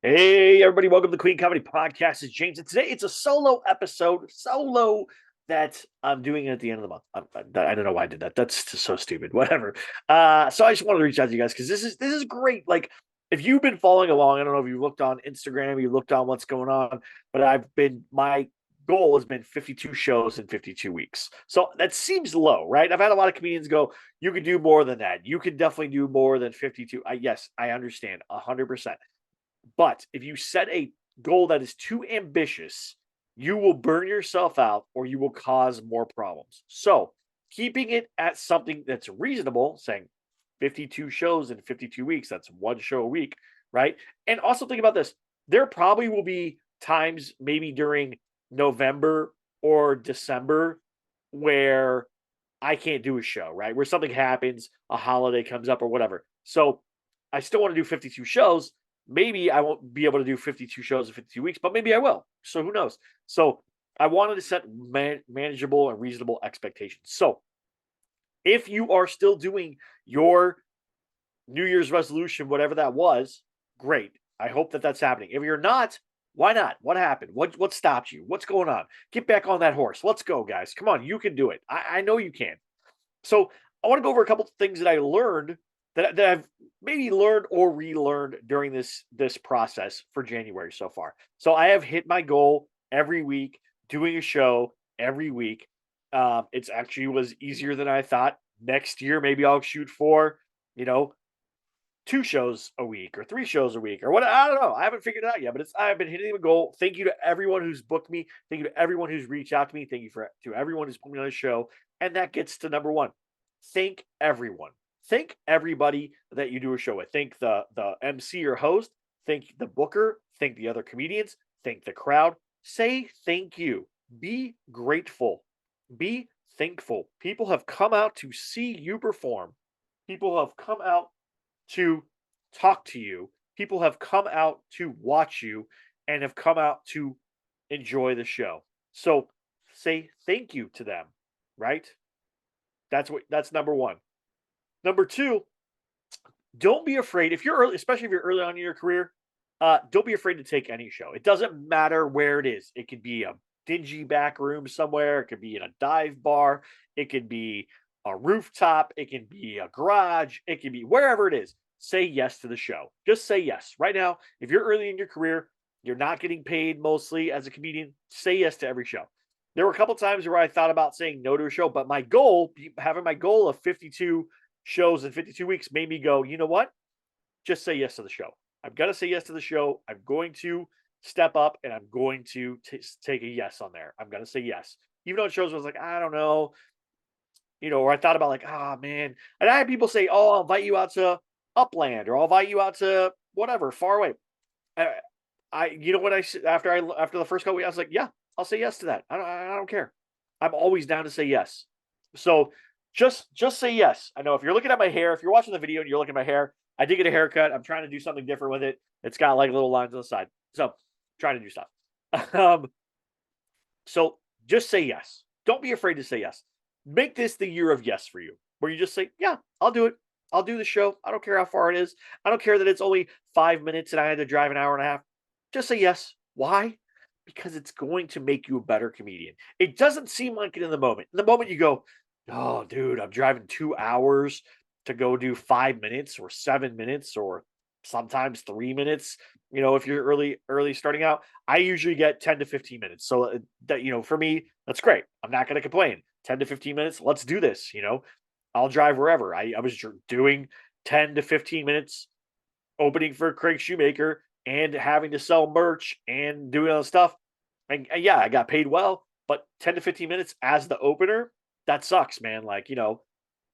Hey, everybody, welcome to the Queen Comedy Podcast. It's James, and today it's a solo episode, that I'm doing at the end of the month. I don't know why I did that. That's just so stupid. Whatever. So I just wanted to reach out to you guys because this is great. Like, if you've been following along, I don't know if you looked on Instagram, you looked on what's going on, but my goal has been 52 shows in 52 weeks. So that seems low, right? I've had a lot of comedians go, you can do more than that. You can definitely do more than 52. Yes, I understand 100%. But if you set a goal that is too ambitious, you will burn yourself out or you will cause more problems. So, keeping it at something that's reasonable, saying 52 shows in 52 weeks, that's one show a week, right? And also think about this, there probably will be times maybe during November or December where I can't do a show, right? Where something happens, a holiday comes up or whatever. So, I still want to do 52 shows. Maybe I won't be able to do 52 shows in 52 weeks, but maybe I will. So who knows? So I wanted to set manageable and reasonable expectations. So if you are still doing your New Year's resolution, whatever that was, great. I hope that that's happening. If you're not, why not? What happened? What stopped you? What's going on? Get back on that horse. Let's go, guys. Come on, you can do it. I know you can. So I want to go over a couple of things that I learned that I've maybe learned or relearned during this process for January so far. So I have hit my goal every week, doing a show every week. It's actually was easier than I thought. Next year, maybe I'll shoot for, you know, 2 shows a week or 3 shows a week or what. I don't know. I haven't figured it out yet, but I've been hitting the goal. Thank you to everyone who's booked me. Thank you to everyone who's reached out to me. Thank you to everyone who's put me on the show. And that gets to number one. Thank everyone. Thank everybody that you do a show with. Thank the MC or host. Thank the booker. Thank the other comedians. Thank the crowd. Say thank you. Be grateful. Be thankful. People have come out to see you perform. People have come out to talk to you. People have come out to watch you and have come out to enjoy the show. So say thank you to them, right? That's number one. Number two, don't be afraid if you're early, especially if you're early on in your career. Don't be afraid to take any show. It doesn't matter where it is. It could be a dingy back room somewhere. It could be in a dive bar. It could be a rooftop. It can be a garage. It can be wherever it is. Say yes to the show. Just say yes. Right now, if you're early in your career, you're not getting paid mostly as a comedian, say yes to every show. There were a couple times where I thought about saying no to a show, but my goal, having my goal of 52 shows in 52 weeks, made me go, you know what? Just say yes to the show. I'm going to say yes to the show. I'm going to step up and I'm going to take a yes on there. I'm going to say yes. Even though it shows I was like, I don't know, or I thought about like, ah, man. And I had people say, oh, I'll invite you out to Upland or I'll invite you out to whatever, far away. I, you know what I said after the first couple weeks, I was like, yeah, I'll say yes to that. I don't care. I'm always down to say yes. So just say yes. I know if you're looking at my hair, if you're watching the video and you're looking at my hair, I did get a haircut. I'm trying to do something different with it. It's got like little lines on the side. So trying to do stuff. um, so just say yes. Don't be afraid to say yes. Make this the year of yes for you, where you just say, yeah, I'll do it. I'll do the show. I don't care how far it is. I don't care that it's only 5 minutes and I had to drive an hour and a half. Just say yes. Why? Because it's going to make you a better comedian. It doesn't seem like it in the moment. In the moment, you go, oh, dude, I'm driving 2 hours to go do 5 minutes or 7 minutes or sometimes 3 minutes. If you're early starting out, I usually get 10 to 15 minutes. So that, for me, that's great. I'm not going to complain. 10 to 15 minutes. Let's do this. I'll drive wherever. I was doing 10 to 15 minutes opening for Craig Shoemaker and having to sell merch and doing other stuff. And yeah, I got paid well, but 10 to 15 minutes as the opener, that sucks, man. Like,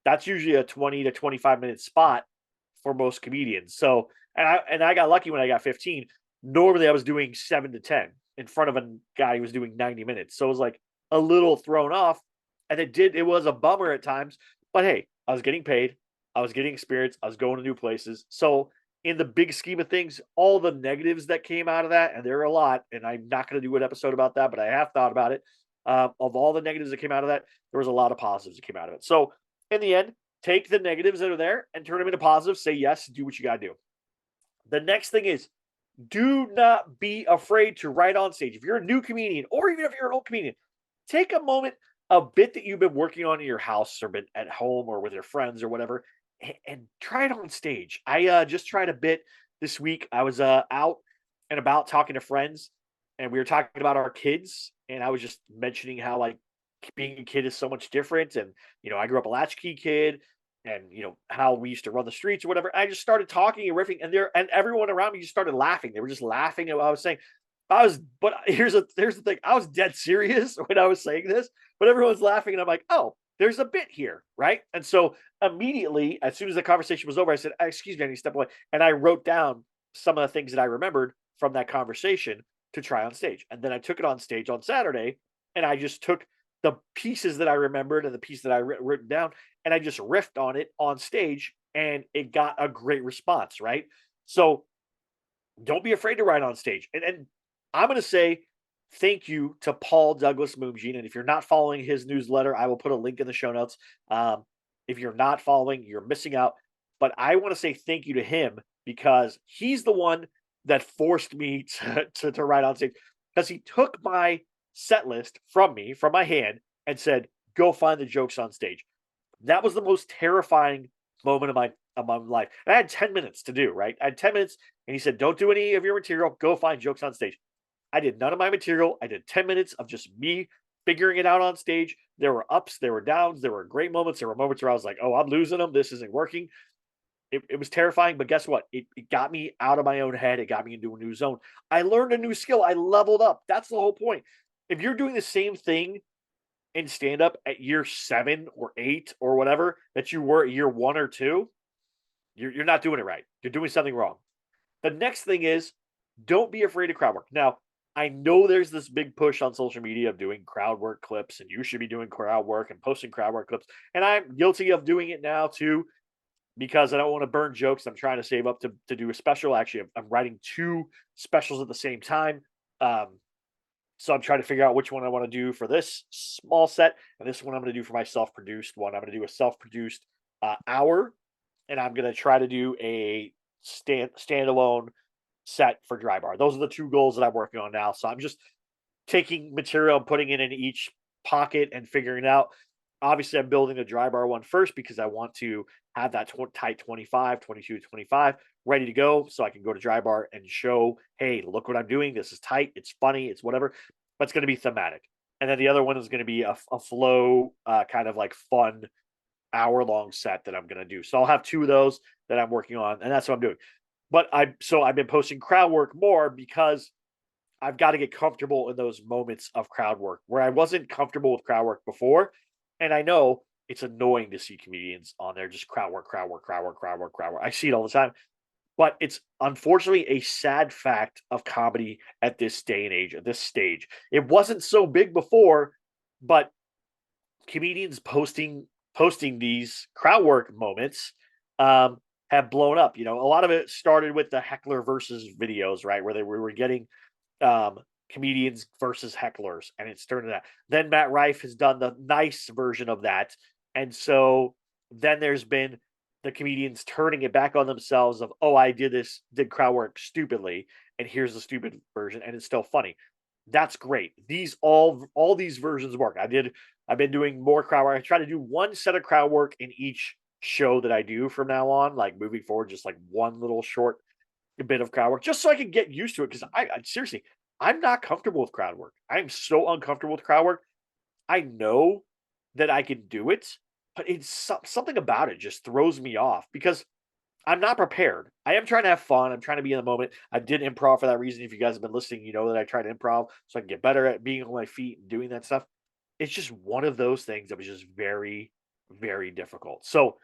that's usually a 20 to 25-minute spot for most comedians. So, and I got lucky when I got 15. Normally I was doing 7 to 10 in front of a guy who was doing 90 minutes. So it was like a little thrown off. And it was a bummer at times, but hey, I was getting paid. I was getting experience. I was going to new places. So in the big scheme of things, all the negatives that came out of that, and there are a lot, and I'm not going to do an episode about that, but I have thought about it. Of all the negatives that came out of that, there was a lot of positives that came out of it. So in the end, take the negatives that are there and turn them into positives. Say yes, do what you got to do. The next thing is Do not be afraid to write on stage. If you're a new comedian, or even if you're an old comedian, take a moment, a bit that you've been working on in your house or been at home or with your friends or whatever, and try it on stage. I just tried a bit this week. I was out and about talking to friends, and we were talking about our kids, and I was just mentioning how like being a kid is so much different, and I grew up a latchkey kid, and how we used to run the streets or whatever. I just started talking and riffing, and everyone around me just started laughing. They were just laughing at what I was saying. But here's the thing. I was dead serious when I was saying this, but everyone's laughing, and I'm like, oh, there's a bit here, right? And so immediately, as soon as the conversation was over, I said, "Excuse me, I need to step away," and I wrote down some of the things that I remembered from that conversation to try on stage, and then I took it on stage on Saturday, and I just took the pieces that I remembered and the piece that I written down, and I just riffed on it on stage, and it got a great response, right? So don't be afraid to write on stage. And I'm going to say thank you to Paul Douglas Moonjean. And if you're not following his newsletter, I will put a link in the show notes. If you're not following, you're missing out. But I want to say thank you to him because he's the one that forced me to write on stage because he took my set list from me, from my hand, and said, go find the jokes on stage. That was the most terrifying moment of my life. And I had 10 minutes to do, right? I had 10 minutes and he said, don't do any of your material. Go find jokes on stage. I did none of my material. I did 10 minutes of just me figuring it out on stage. There were ups, there were downs, there were great moments. There were moments where I was like, oh, I'm losing them. This isn't working. It was terrifying, but guess what? It got me out of my own head. It got me into a new zone. I learned a new skill. I leveled up. That's the whole point. If you're doing the same thing in stand up at year 7 or 8 or whatever that you were at year 1 or 2, you're not doing it right. You're doing something wrong. The next thing is don't be afraid of crowd work. Now, I know there's this big push on social media of doing crowd work clips, and you should be doing crowd work and posting crowd work clips. And I'm guilty of doing it now too because I don't want to burn jokes. I'm trying to save up to do a special. Actually, I'm writing 2 specials at the same time. Um, so I'm trying to figure out which one I want to do for this small set, and this one I'm going to do for my self-produced one. I'm going to do a self-produced hour, and I'm going to try to do a standalone set for Dry Bar. Those are the 2 goals that I'm working on now. So I'm just taking material and putting it in each pocket and figuring it out. Obviously, I'm building the Dry Bar one first because I want to have that tight 25, 22, 25 ready to go so I can go to Dry Bar and show, hey, look what I'm doing. This is tight. It's funny. It's whatever. But it's going to be thematic. And then the other one is going to be a flow, kind of like fun hour-long set that I'm going to do. So I'll have 2 of those that I'm working on, and that's what I'm doing. But I've been posting crowd work more because I've got to get comfortable in those moments of crowd work where I wasn't comfortable with crowd work before. And I know it's annoying to see comedians on there just crowd work, crowd work, crowd work, crowd work, crowd work. I see it all the time. But it's unfortunately a sad fact of comedy at this day and age, at this stage. It wasn't so big before, but comedians posting these crowd work moments have blown up. A lot of it started with the heckler versus videos, right? Where we were getting um, comedians versus hecklers, and it's turned to that. Then Matt Rife has done the nice version of that, and so then there's been the comedians turning it back on themselves of, oh, I did crowd work stupidly, and here's the stupid version, and it's still funny. That's great. These all these versions work. I've been doing more crowd work. I try to do one set of crowd work in each show that I do from now on, like moving forward, just like one little short bit of crowd work, just so I can get used to it. Because I seriously, I'm not comfortable with crowd work. I'm so uncomfortable with crowd work. I know that I can do it, but it's something about it just throws me off because I'm not prepared. I am trying to have fun. I'm trying to be in the moment. I did improv for that reason. If you guys have been listening, you know that I try to improv so I can get better at being on my feet and doing that stuff. It's just one of those things that was just very, very difficult. So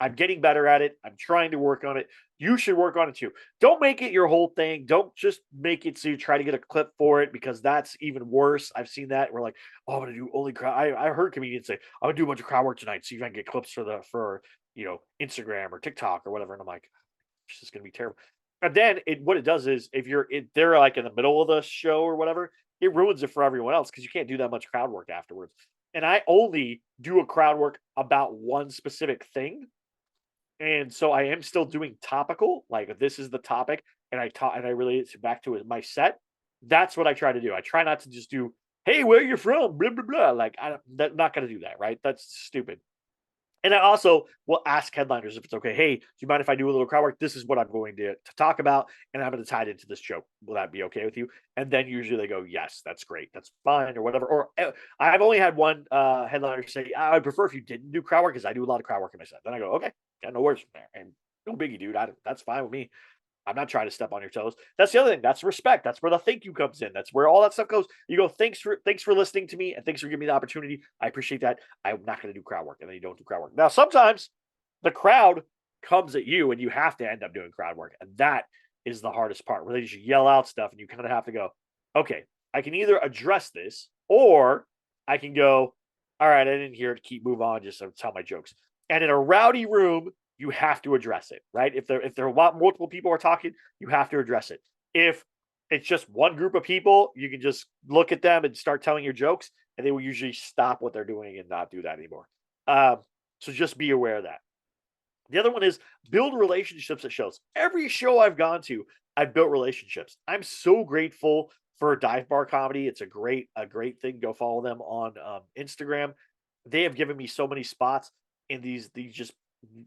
I'm getting better at it. I'm trying to work on it. You should work on it too. Don't make it your whole thing. Don't just make it so you try to get a clip for it because that's even worse. I've seen that. We're like, oh, I'm gonna do only crowd. I heard comedians say, I'm gonna do a bunch of crowd work tonight, see if I can get clips for Instagram or TikTok or whatever. And I'm like, this is gonna be terrible. And then what it does is if they're like in the middle of the show or whatever, it ruins it for everyone else because you can't do that much crowd work afterwards. And I only do a crowd work about one specific thing, and so I am still doing topical, like if this is the topic, and I relate it back to my set, that's what I try to do. I try not to just do, "Hey, where you from?" Blah blah blah. Like not gonna do that, right? That's stupid. And I also will ask headliners if it's okay. Hey, do you mind if I do a little crowd work? This is what I'm going to talk about, and I'm going to tie it into this joke. Will that be okay with you? And then usually they go, yes, that's great, that's fine, or whatever. Or I've only had one headliner say, I would prefer if you didn't do crowd work because I do a lot of crowd work in my set. Then I go, okay, yeah, no worries from there, and no biggie, dude. That's fine with me. I'm not trying to step on your toes. That's the other thing. That's respect. That's where the thank you comes in. That's where all that stuff goes. You go, thanks for listening to me and thanks for giving me the opportunity. I appreciate that. I'm not going to do crowd work, and then you don't do crowd work. Now, sometimes the crowd comes at you, and you have to end up doing crowd work, and that is the hardest part, where they just yell out stuff, and you kind of have to go, okay, I can either address this, or I can go, all right, I didn't hear it. Keep move on. Just tell my jokes. And in a rowdy room, you have to address it, right? If there are multiple people are talking, you have to address it. If it's just one group of people, you can just look at them and start telling your jokes, and they will usually stop what they're doing and not do that anymore. So just be aware of that. The other one is build relationships at shows. Every show I've gone to, I've built relationships. I'm so grateful for Dive Bar Comedy. It's a great thing. Go follow them on Instagram. They have given me so many spots in these just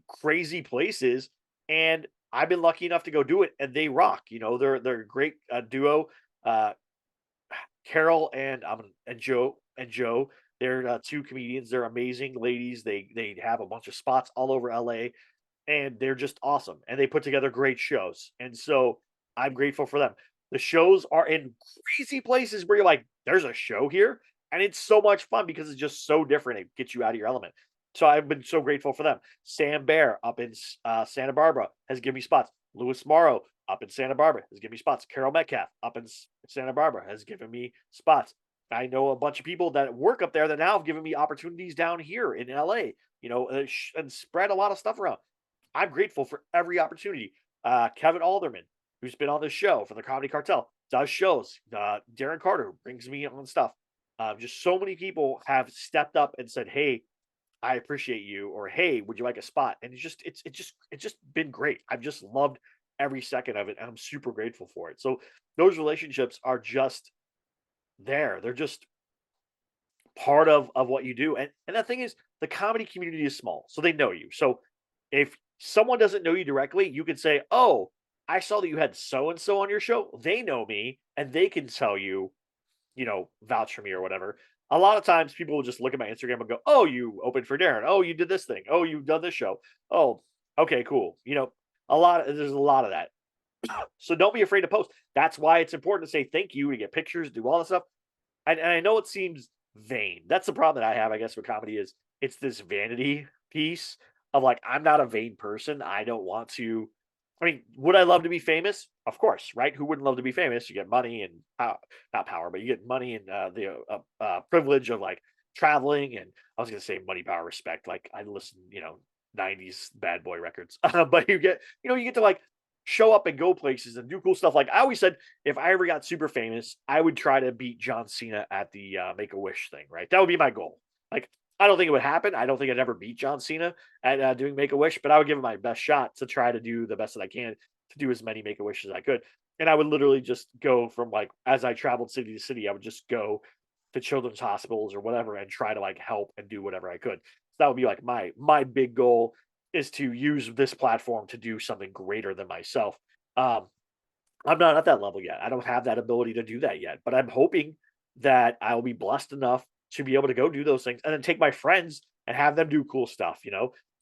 crazy places, and I've been lucky enough to go do it, and they rock. They're a great duo. Uh, Carol and Joe. They're two comedians. They're amazing ladies. They have a bunch of spots all over LA, and they're just awesome. And they put together great shows. And so I'm grateful for them. The shows are in crazy places where you're like, there's a show here. And it's so much fun because it's just so different. It gets you out of your element. So I've been so grateful for them. Sam Bear up in Santa Barbara has given me spots. Louis Morrow up in Santa Barbara has given me spots. Carol Metcalf up in Santa Barbara has given me spots. I know a bunch of people that work up there that now have given me opportunities down here in LA, and spread a lot of stuff around. I'm grateful for every opportunity. Kevin Alderman, who's been on this show for the Comedy Cartel, does shows. Darren Carter brings me on stuff. Just so many people have stepped up and said, "Hey, I appreciate you," or "Hey, would you like a spot?" And it's just been great. I've just loved every second of it, and I'm super grateful for it. So those relationships are just there. They're just part of what you do. And the thing is, the comedy community is small, so they know you. So if someone doesn't know you directly, you can say, "Oh, I saw that you had so and so on your show. They know me, and they can tell you, vouch for me or whatever." A lot of times people will just look at my Instagram and go, "Oh, you opened for Darren. Oh, you did this thing. Oh, you've done this show. Oh, okay, cool." There's a lot of that. So don't be afraid to post. That's why it's important to say thank you, to get pictures, do all this stuff. And I know it seems vain. That's the problem that I have, I guess, with comedy is it's this vanity piece of like, I'm not a vain person. I don't want to. I mean, would I love to be famous? Of course, right? Who wouldn't love to be famous? You get money and not power, but you get money and the privilege of like traveling. And I was going to say money, power, respect. Like I listen, 90s bad boy records, but you get to like show up and go places and do cool stuff. Like I always said, if I ever got super famous, I would try to beat John Cena at the Make a Wish thing. Right, that would be my goal. Like I don't think it would happen. I don't think I'd ever beat John Cena at doing Make a Wish, but I would give it my best shot to try to do the best that I can to do as many Make a Wishes as I could. And I would literally just go from like as I traveled city to city, I would just go to children's hospitals or whatever and try to like help and do whatever I could. So that would be like my big goal is to use this platform to do something greater than myself. Um, I'm not at that level yet. I don't have that ability to do that yet, but I'm hoping that I'll be blessed enough to be able to go do those things and then take my friends and have them do cool stuff.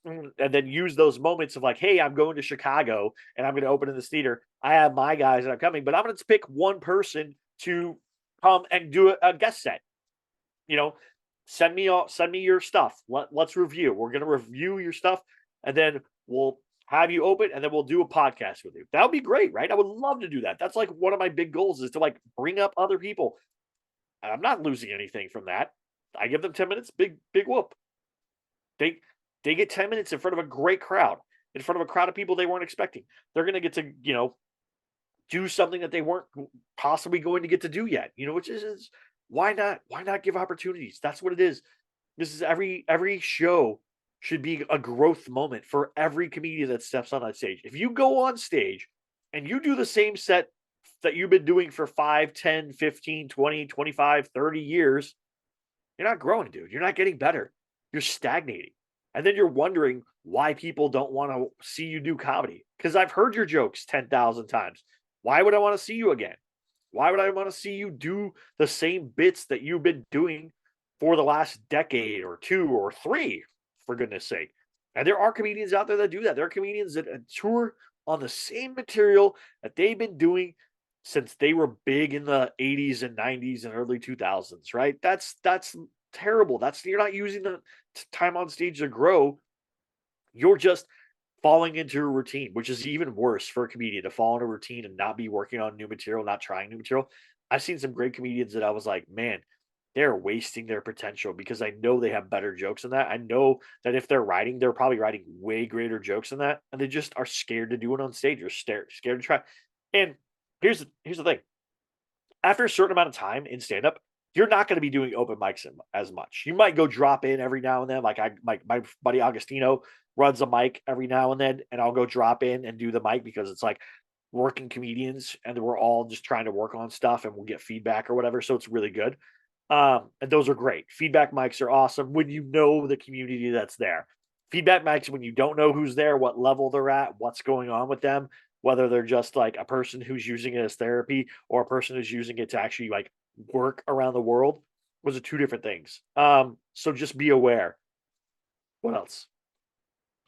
And then use those moments of like, hey, I'm going to Chicago and I'm going to open in this theater. I have my guys that are coming, but I'm going to pick one person to come and do a guest set. You know, send me your stuff. Let's review. We're going to review your stuff, and then we'll have you open, and then we'll do a podcast with you. That would be great, right? I would love to do that. That's like one of my big goals is to like bring up other people. And I'm not losing anything from that. I give them 10 minutes, big whoop. They they get 10 minutes in front of a great crowd, in front of a crowd of people they weren't expecting. They're going to get to, do something that they weren't possibly going to get to do yet. Which is why not give opportunities? That's what it is. This is every show should be a growth moment for every comedian that steps on that stage. If you go on stage and you do the same set that you've been doing for 5, 10, 15, 20, 25, 30 years, you're not growing, dude. You're not getting better. You're stagnating. And then you're wondering why people don't want to see you do comedy. Because I've heard your jokes 10,000 times. Why would I want to see you again? Why would I want to see you do the same bits that you've been doing for the last decade or two or three, for goodness sake? And there are comedians out there that do that. There are comedians that tour on the same material that they've been doing since they were big in the 80s and 90s and early 2000s, right? That's terrible. That's You're not using the time on stage to grow. You're just falling into a routine, which is even worse for a comedian to fall in a routine and not be working on new material, not trying new material. I've seen some great comedians that I was like, man, they're wasting their potential because I know they have better jokes than that. I know that if they're writing, they're probably writing way greater jokes than that, and they just are scared to do it on stage or scared to try. And here's the thing: after a certain amount of time in stand up, you're not going to be doing open mics as much. You might go drop in every now and then. Like my buddy Augustino runs a mic every now and then, and I'll go drop in and do the mic because it's like working comedians and we're all just trying to work on stuff and we'll get feedback or whatever. So it's really good. And those are great. Feedback mics are awesome when you know the community that's there. Feedback mics when you don't know who's there, what level they're at, what's going on with them, whether they're just like a person who's using it as therapy or a person who's using it to actually like work around the world. Those are two different things. So just be aware. What else?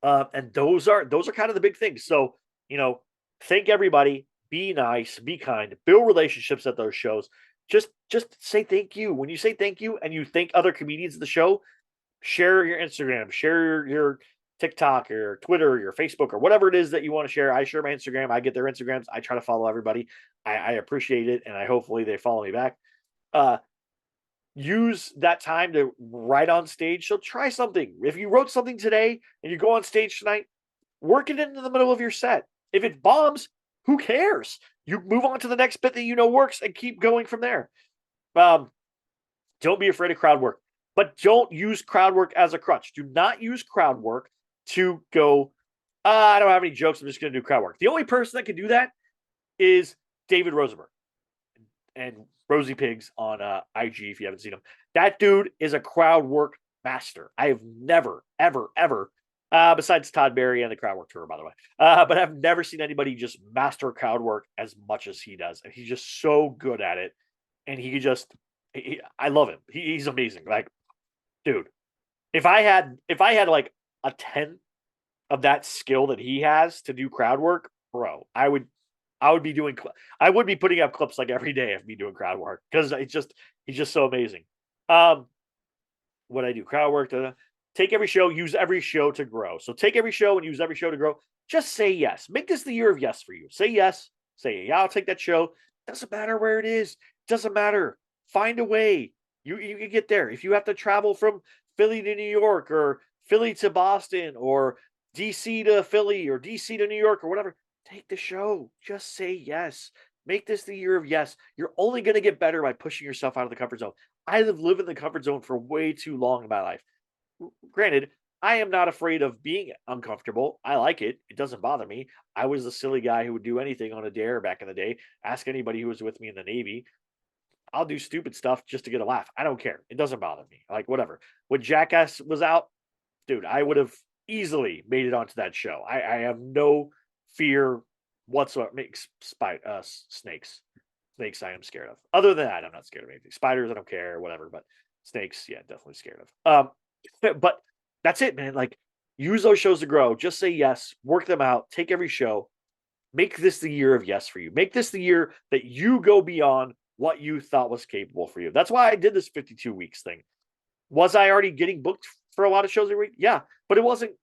And those are kind of the big things. So, you know, thank everybody, be nice, be kind, build relationships at those shows. Just say thank you. When you say thank you and you thank other comedians of the show, share your Instagram, share your TikTok or Twitter or your Facebook or whatever it is that you want to share. I share my Instagram. I get their Instagrams. I try to follow everybody. I appreciate it. And I hopefully they follow me back. Uh, Use that time to write on stage. So try something. If you wrote something today and you go on stage tonight, work it into the middle of your set. If it bombs, who cares? You move on to the next bit that you know works and keep going from there. Um, don't be afraid of crowd work, but don't use crowd work as a crutch. Do not use crowd work to go, I don't have any jokes. I'm just going to do crowd work. The only person that can do that is David Rosenberg and Rosie Pigs on IG if you haven't seen him. That dude is a crowd work master. I have never, ever, ever, besides Todd Barry and the crowd work tour, by the way, but I've never seen anybody just master crowd work as much as he does. And he's just so good at it. And he just, I love him. He's amazing. Like, dude, if I had like a 10 of that skill that he has to do crowd work, bro, I would be doing I would be putting up clips like every day of me doing crowd work because he's just so amazing. Um, what I do crowd work to take every show, use every show to grow. So take every show and use every show to grow. Just say yes. Make this the year of yes for you. Say yes. Say yeah, I'll take that show. Doesn't matter where it is. Doesn't matter. Find a way. You can get there. If you have to travel from Philly to New York or Philly to Boston or DC to Philly or DC to New York or whatever, take the show. Just say yes. Make this the year of yes. You're only going to get better by pushing yourself out of the comfort zone. I have lived in the comfort zone for way too long in my life. Granted, I am not afraid of being uncomfortable. I like it. It doesn't bother me. I was the silly guy who would do anything on a dare back in the day. Ask anybody who was with me in the Navy. I'll do stupid stuff just to get a laugh. I don't care. It doesn't bother me. Like, whatever. When Jackass was out, dude, I would have easily made it onto that show. I have no fear whatsoever. Makes snakes. Snakes I am scared of. Other than that, I'm not scared of anything. Spiders, I don't care, whatever. But snakes, yeah, definitely scared of. But that's it, man. Like, use those shows to grow. Just say yes, work them out, take every show, make this the year of yes for you. Make this the year that you go beyond what you thought was capable for you. That's why I did this 52 weeks thing. Was I already getting booked for a lot of shows every week? Yeah, but I wasn't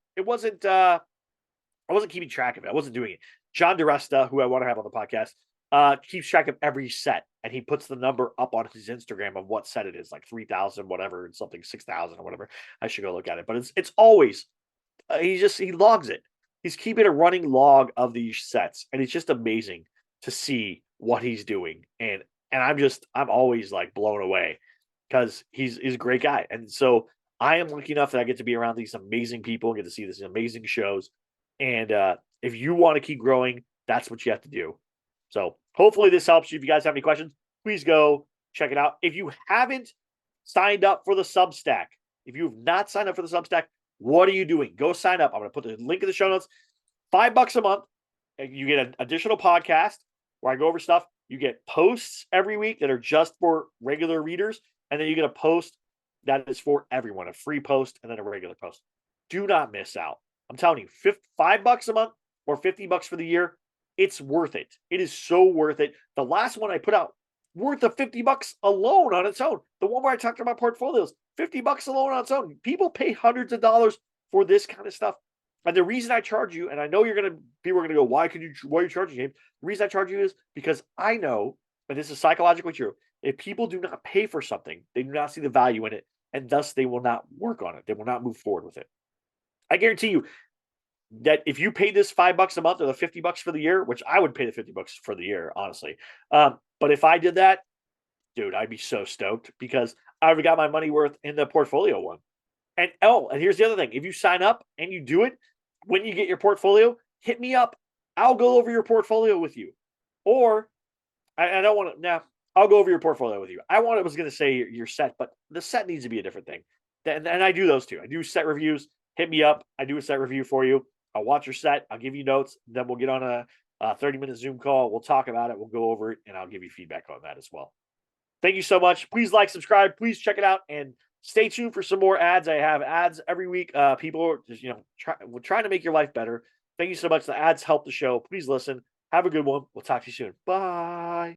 keeping track of it. I wasn't doing it. John DeResta, who I want to have on the podcast, keeps track of every set, and he puts the number up on his Instagram of what set it is, like 3,000, whatever, and something 6,000 or whatever. I should go look at it, but it's always he logs it. He's keeping a running log of these sets, and it's just amazing to see what he's doing. And I'm always like blown away because he's a great guy, and so I am lucky enough that I get to be around these amazing people, get to see these amazing shows. And if you want to keep growing, That's what you have to do. So hopefully this helps you. If you guys have any questions, please go check it out. If you haven't signed up for the Substack, if you've not signed up for the Substack, what are you doing? Go sign up. I'm going to put the link in the show notes. $5 a month. You get an additional podcast where I go over stuff. You get posts every week that are just for regular readers. And then you get a post that is for everyone, a free post and then a regular post. Do not miss out. I'm telling you, $5 a month or $50 for the year, it's worth it. It is so worth it. The last one I put out, worth of $50 alone on its own. The one where I talked about portfolios, $50 alone on its own. People pay hundreds of dollars for this kind of stuff. And the reason I charge you, and I know people are gonna go, why are you charging, James? The reason I charge you is because I know, and this is psychologically true, if people do not pay for something, they do not see the value in it, and thus they will not work on it. They will not move forward with it. I guarantee you that if you pay this $5 a month or the $50 for the year, which I would pay the $50 for the year, honestly. But if I did that, dude, I'd be so stoked because I already got my money worth in the portfolio one. And here's the other thing. If you sign up and you do it, when you get your portfolio, hit me up. I'll go over your portfolio with you. Or I don't want to, nah, I'll go over your portfolio with you. Was going to say your set, but the set needs to be a different thing. And I do those too. I do set reviews. Hit me up. I do a set review for you. I'll watch your set. I'll give you notes. Then we'll get on a 30-minute Zoom call. We'll talk about it. We'll go over it, and I'll give you feedback on that as well. Thank you so much. Please like, subscribe. Please check it out, and stay tuned for some more ads. I have ads every week. People are just, we're trying to make your life better. Thank you so much. The ads help the show. Please listen. Have a good one. We'll talk to you soon. Bye.